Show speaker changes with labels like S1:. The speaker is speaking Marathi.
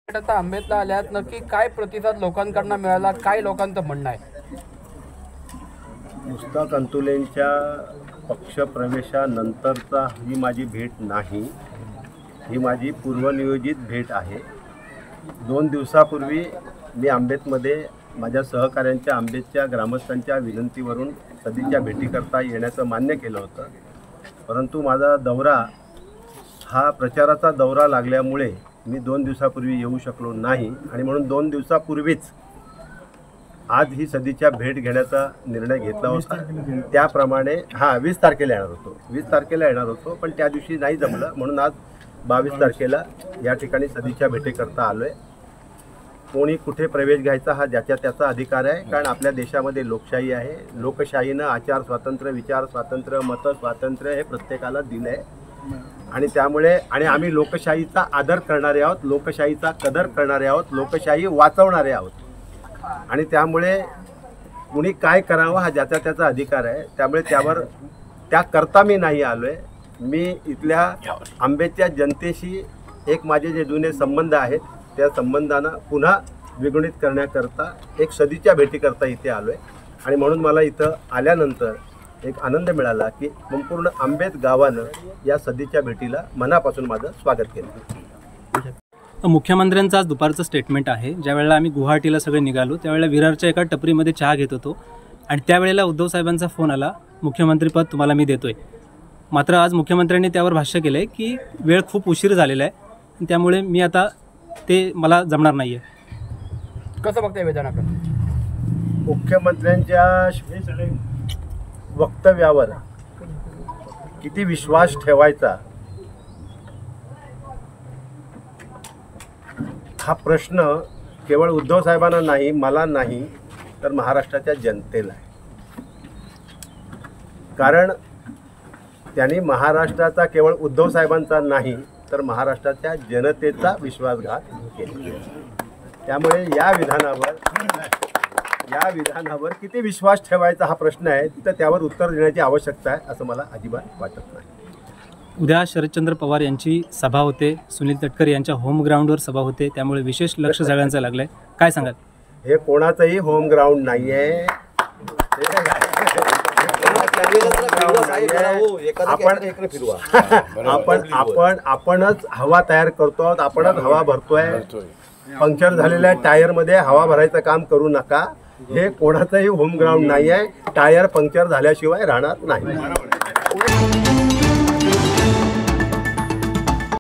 S1: आता आंबेतला आल्यात, नक्की काय प्रतिसाद लोकांकडून मिळाला, काय लोकांचं म्हणणं आहे?
S2: मुस्ताक अंतुलेंच्या पक्षप्रवेशानंतरचा ही माझी भेट नाही, ही माझी पूर्वनियोजित भेट आहे. 2 दिवसापूर्वी मी आंबेतमध्ये माझ्या सहकाऱ्यांच्या आंबेतच्या ग्रामस्थांच्या विनंतीवरून सदीच्या भेटीकरता येण्याचं मान्य केलं होतं. परंतु माझा दौरा हा प्रचाराचा दौरा लागल्यामुळे मी 2 दिवसापूर्वी येऊ शकलो नाही आणि म्हणून 2 दिवसापूर्वीच आज ही सदीच्या भेट घेण्याचा निर्णय घेतला होता. त्याप्रमाणे 20 तारखेला येणार होतो पण त्या दिवशी नाही जमलं, म्हणून आज 22 तारखेला या ठिकाणी सदीच्या भेटीकरता आलो आहे. कोणी कुठे प्रवेश घ्यायचा हा ज्याच्या त्याचा अधिकार आहे, कारण आपल्या देशामध्ये लोकशाही आहे. लोकशाहीनं आचार स्वातंत्र्य, विचार स्वातंत्र्य, मत स्वातंत्र्य हे प्रत्येकाला दिलं आहे आणि त्यामुळे आम्ही लोकशाहीचा आदर करणारे आहोत, लोकशाहीचा कदर करणारे आहोत, लोकशाही वाचवणारे आहोत आणि त्यामुळे कुणी काय करावं हा ज्याचा त्याचा अधिकार आहे. त्यामुळे त्याकरता मी नाही आलो आहे. मी इथल्या आंबेच्या जनतेशी एक माझे जे जुने संबंध आहेत त्या संबंधांना पुन्हा द्विगुणित करण्याकरता एक सदीच्या भेटीकरता इथे आलो आहे आणि म्हणून मला इथं आल्यानंतर एक आनंद मिळाला की संपूर्ण आंबेत गावानं या सदीच्या भेटीला मनापासून माझं स्वागत केलं.
S3: मुख्यमंत्र्यांचं आज दुपारचं स्टेटमेंट आहे. ज्यावेळेला आम्ही गुवाहाटीला सगळे निघालो त्यावेळेला विरारच्या एका टपरीमध्ये चहा घेत होतो आणि त्यावेळेला उद्धव साहेबांचा फोन आला, मुख्यमंत्रीपद तुम्हाला मी देतोय. मात्र आज मुख्यमंत्र्यांनी त्यावर भाष्य केलं आहे की वेळ खूप उशीर झालेला आहे, त्यामुळे मी आता ते मला जमणार नाही आहे.
S1: कसं बघताय वेदनाकडे?
S2: मुख्यमंत्र्यांच्या वक्तव्यावर किती विश्वास ठेवायचा हा प्रश्न केवळ उद्धव साहेबांना नाही, मला नाही, तर महाराष्ट्राच्या जनतेला आहे. कारण त्यांनी महाराष्ट्राचा केवळ उद्धव साहेबांचा नाही तर महाराष्ट्राच्या जनतेचा विश्वासघात केला. त्यामुळे या विधानावर किती विश्वास ठेवायचा हा प्रश्न आहे, तर त्यावर उत्तर देण्याची आवश्यकता आहे असं मला अजिबात वाटत नाही.
S3: उद्या शरदचंद्र पवार यांची सभा होते, सुनील तटकरे यांच्या होम ग्राउंडवर सभा होते, त्यामुळे विशेष लक्ष सगळ्यांचं लागलंय. काय सांगाल?
S2: हे कोणाचंही होम ग्राउंड नाही आहे. आपणच हवा तयार करतो आहोत, आपणच हवा भरतोय. पंक्चर झालेल्या टायरमध्ये हवा भरायचं काम करू नका. हे कोणाचंही होम ग्राउंड नाही आहे. टायर पंक्चर झाल्याशिवाय राहणार नाही.